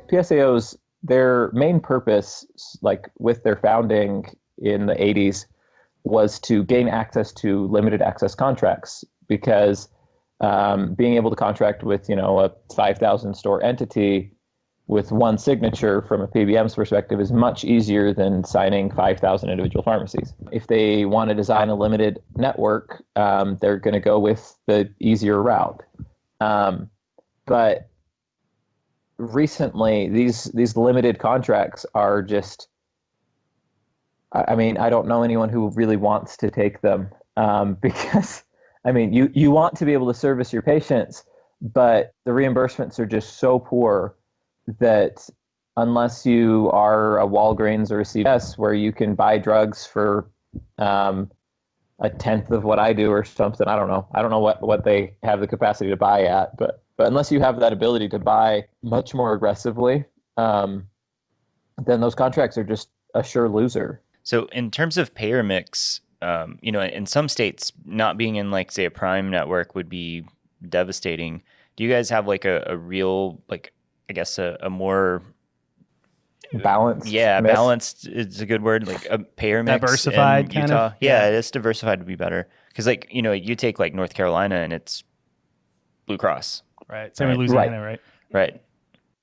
PSAOs, their main purpose, like with their founding in the 80s, was to gain access to limited access contracts, because being able to contract with, a 5,000 store entity with one signature from a PBM's perspective is much easier than signing 5,000 individual pharmacies. If they want to design a limited network, they're going to go with the easier route. But recently, these limited contracts are just, I don't know anyone who really wants to take them, because, you want to be able to service your patients, but the reimbursements are just so poor that unless you are a Walgreens or a CVS where you can buy drugs for a tenth of what I do or something, I don't know what they have the capacity to buy at, but unless you have that ability to buy much more aggressively, then those contracts are just a sure loser. So in terms of payer mix, in some states, not being in, like, say, a Prime network would be devastating. Do you guys have like a real, like, I guess a more balanced? Yeah, mix? Balanced is a good word. Like a payer mix. Diversified in kind Utah. of. Yeah, it is diversified would be better. Because, like, you take like North Carolina and it's Blue Cross. Right. Same with Louisiana, right? Right.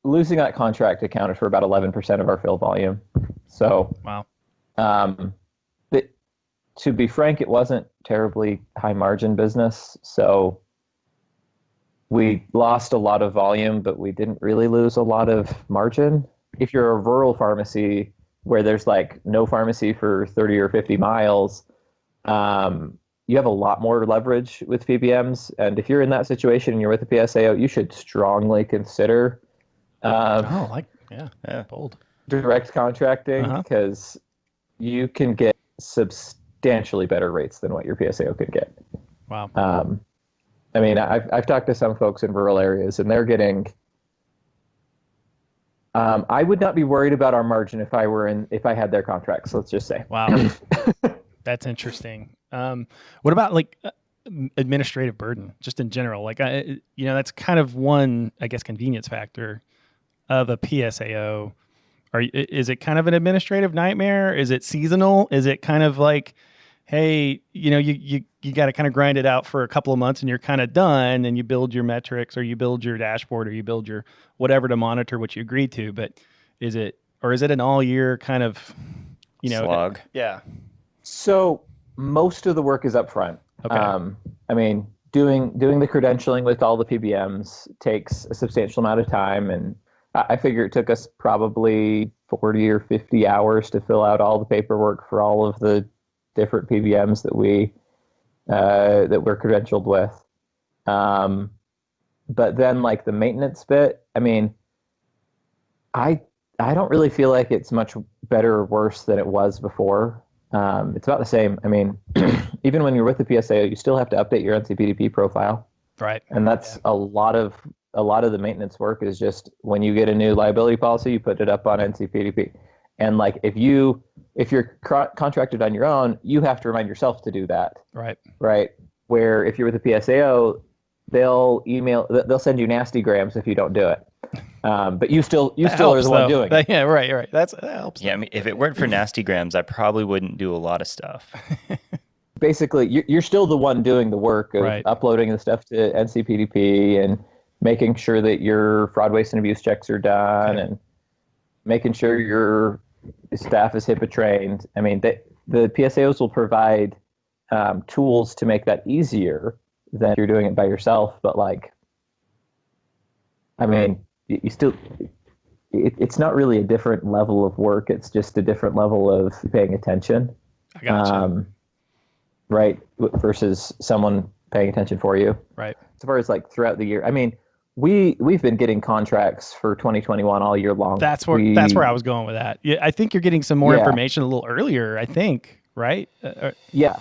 Losing that contract accounted for about 11% of our fill volume. So, wow. To be frank, it wasn't terribly high margin business. So we lost a lot of volume, but we didn't really lose a lot of margin. If you're a rural pharmacy where there's like no pharmacy for 30 or 50 miles, you have a lot more leverage with PBMs. And if you're in that situation and you're with the PSAO, you should strongly consider bold direct contracting, because you can get substantially better rates than what your PSAO could get. Wow. I've talked to some folks in rural areas, and they're getting. I would not be worried about our margin if I had their contracts. Let's just say. Wow, that's interesting. What about like administrative burden, just in general? Like, that's kind of one, I guess, convenience factor of a PSAO. Is it kind of an administrative nightmare? Is it seasonal? Is it kind of like, hey, you got to kind of grind it out for a couple of months and you're kind of done, and you build your metrics, or you build your dashboard, or you build your whatever to monitor what you agreed to? But is it an all year kind of, slog? Yeah. So most of the work is up front. Okay. Doing the credentialing with all the PBMs takes a substantial amount of time, and I figure it took us probably 40 or 50 hours to fill out all the paperwork for all of the different PBMs that we're credentialed with. But then, like, the maintenance bit, I don't really feel like it's much better or worse than it was before. It's about the same. Even when you're with the PSAO, you still have to update your NCPDP profile. Right. And that's a lot of the maintenance work is just when you get a new liability policy, you put it up on NCPDP. And like, if you're contracted on your own, you have to remind yourself to do that. Right. Right. Where if you're with the PSAO, they'll send you nasty grams if you don't do it. But you still are the one doing it. Yeah, right. That helps. Yeah, if it weren't for nasty grams, I probably wouldn't do a lot of stuff. Basically, you're still the one doing the work of uploading the stuff to NCPDP and making sure that your fraud, waste, and abuse checks are done, and making sure your staff is HIPAA trained. The PSAOs will provide tools to make that easier than if you're doing it by yourself. But you still, it's not really a different level of work. It's just a different level of paying attention. I gotcha. Right, versus someone paying attention for you. Right. As far as like throughout the year, we've been getting contracts for 2021 all year long. That's where I was going with that. Yeah, I think you're getting some more information a little earlier, I think, right? Yeah.